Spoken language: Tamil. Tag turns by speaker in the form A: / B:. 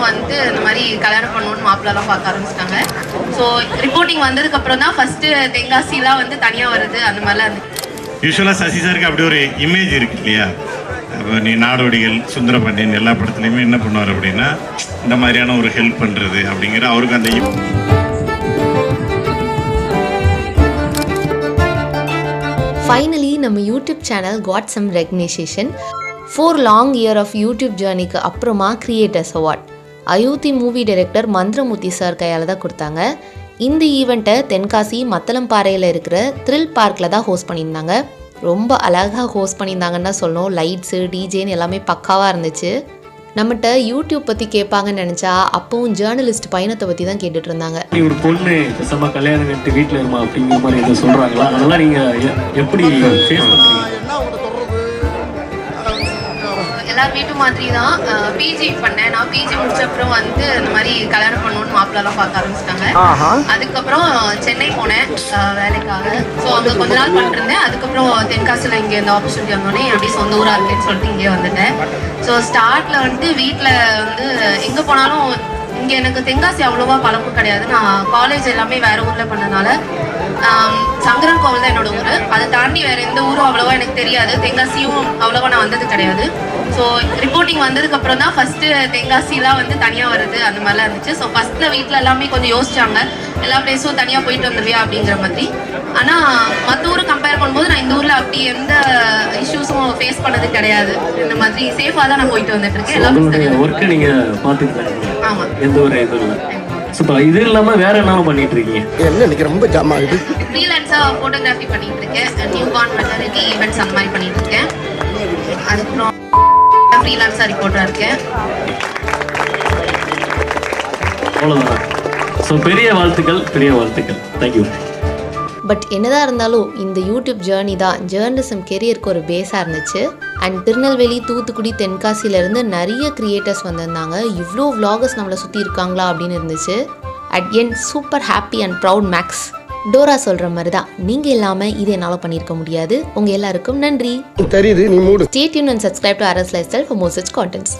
A: முடிச்சப்புறம் வந்து இந்த மாதிரி கல்யாணம் பண்ணணும்னு மாப்பிள்ளலாம் பார்க்க ஆரம்பிச்சிட்டாங்க. ஸோ ரிப்போர்ட்டிங் வந்ததுக்கப்புறம் தான் ஃபஸ்ட்டு தென்காசிலாம் வந்து தனியாக வருது அந்த மாதிரிலாம் இருந்து.
B: யூஸ்வலாக சசி சாருக்கு அப்படி ஒரு இமேஜ் இருக்கு இல்லையா? அப்போ நீ நாடோடிகள், சுந்தரபாண்டியன் எல்லா படத்துலையுமே என்ன பண்ணுவார் அப்படின்னா இந்த மாதிரியான ஒரு ஹெல்ப் பண்ணுறது அப்படிங்கிற அவருக்கு அந்த
C: ஃபைனலி நம்ம YouTube channel got some recognisation. 4 long year of YouTube ஜேர்னிக்கு அப்புறமா creators award Ayothi movie director Mandiramoorthy sir கையால் தான் கொடுத்தாங்க. இந்த ஈவெண்ட்டை தென்காசி மத்தளம்பாறையில் இருக்கிற த்ரில் பார்க்கில் தான் ஹோஸ்ட் பண்ணியிருந்தாங்க. ரொம்ப அழகாக ஹோஸ்ட் பண்ணியிருந்தாங்கன்னு தான் சொல்லணும். லைட்ஸு, டிஜேன்னு எல்லாமே பக்காவாக இருந்துச்சு. நம்மகிட்ட யூடியூப் பற்றி கேட்பாங்கன்னு நினச்சா அப்பவும் ஜேர்னலிஸ்ட் பயணத்தை பற்றி தான் கேட்டுட்டு இருந்தாங்க.
D: ஒரு பொண்ணு பேசாம கல்யாணம் கட்டி வீட்டில் இருமா அப்படிங்கிற மாதிரி எதுவும் சொல்கிறாங்களா? அதெல்லாம் நீங்கள் எப்படி ஃபேஸ் பண்ணுறீங்க?
A: எல்லார் வீட்டு மாதிரி தான் பிஜி பண்ணேன். நான் பிஜி முடிச்சப்புறம் வந்து இந்த மாதிரி கல்யாணம் பண்ணணும்னு மாப்பிள்ளலாம் பார்க்க ஆரம்பிச்சிட்டாங்க. அதுக்கப்புறம் சென்னை போனேன் வேலைக்காக. ஸோ அங்கே கொஞ்ச நாள் பண்ணிருந்தேன். அதுக்கப்புறம் தென்காசியில் இங்கே இந்த ஆப்பர்ச்சுனிட்டி வந்தோடனே எப்படி சொந்த ஊராக இருக்கேன்னு சொல்லிட்டு இங்கே வந்துட்டேன். ஸோ ஸ்டார்ட்டில் வந்து வீட்டில் வந்து எங்கே போனாலும் இங்கே எனக்கு தென்காசி அவ்வளோவா பழக்கம் கிடையாது. நான் காலேஜ் எல்லாமே வேறு ஊரில் பண்ணனால சங்கரன் கோவில் தான் என்னோட ஊர். அதை தாண்டி வேறு எந்த ஊரும் அவ்வளோவா எனக்கு தெரியாது. தென்காசியும் அவ்வளோவா நான் வந்தது கிடையாது. ஸோ ரிப்போர்ட்டிங் வந்ததுக்கப்புறம் தான் ஃபஸ்ட்டு தென்காசிலாம் வந்து தனியாக வருது அந்த மாதிரிலாம் இருந்துச்சு. ஸோ ஃபஸ்ட்டில் வீட்டில் எல்லாமே கொஞ்சம் யோசிச்சாங்க, எல்லா பிளேஸும் தனியாக போயிட்டு வந்துடுவியா அப்படிங்கிற மாதிரி. ஆனால் மற்ற ஊரை கம்பேர் பண்ணும்போது நான் இந்த ஊரில் அப்படி எந்த இஷ்யூஸும் ஃபேஸ் பண்ணது கிடையாது. இந்த மாதிரி சேஃபாக தான் நான் போயிட்டு வந்துட்டு இருக்கேன். எல்லாமே
D: ஒர்க்கை நீங்கள் பார்த்துக்கிட்டாங்க?
A: ஆமாம்,
D: எந்த ஒரு இது இல்லை. சூப்பர். இது இல்லாமல் வேற என்ன பண்ணிட்டு இருக்கீங்க?
E: எனக்கு ரொம்ப ஜாம் ஆகுது.
A: ஃப்ரீலான்ஸாக ஃபோட்டோகிராஃபி பண்ணிட்டு இருக்கேன். நியூ பார்ன் மெட்டர்னிட்டி ஈவெண்ட்ஸ் அந்த மாதிரி பண்ணிட்டு இருக்கேன். அதுக்கப்புறம் ஃப்ரீலான்ஸாக ரிப்போர்ட்டராக இருக்கேன்.
D: அவ்வளோதான். ஸோ பெரிய வாழ்த்துக்கள், பெரிய வாழ்த்துக்கள். தேங்க்யூ.
C: பட் என்னதான் இருந்தாலும் இந்த யூடியூப் ஜேர்னி தான் ஜேர்னலிசம் கெரியருக்கு ஒரு பேஸாக இருந்துச்சு. அண்ட் திருநெல்வேலி, தூத்துக்குடி, தென்காசியிலேருந்து நிறைய கிரியேட்டர்ஸ் வந்திருந்தாங்க. இவ்வளோ vloggers நம்மளை சுற்றி இருக்காங்களா அப்படின்னு இருந்துச்சு. At end super happy and proud Max. Dora சொல்கிற மாதிரி தான், நீங்கள் இல்லாமல் இதை என்னால் பண்ணியிருக்க முடியாது. உங்கள் எல்லாருக்கும் நன்றி.
E: தெரியுது, நீ மூடு.
C: Stay tuned and subscribe to RS Lifestyle for more such contents.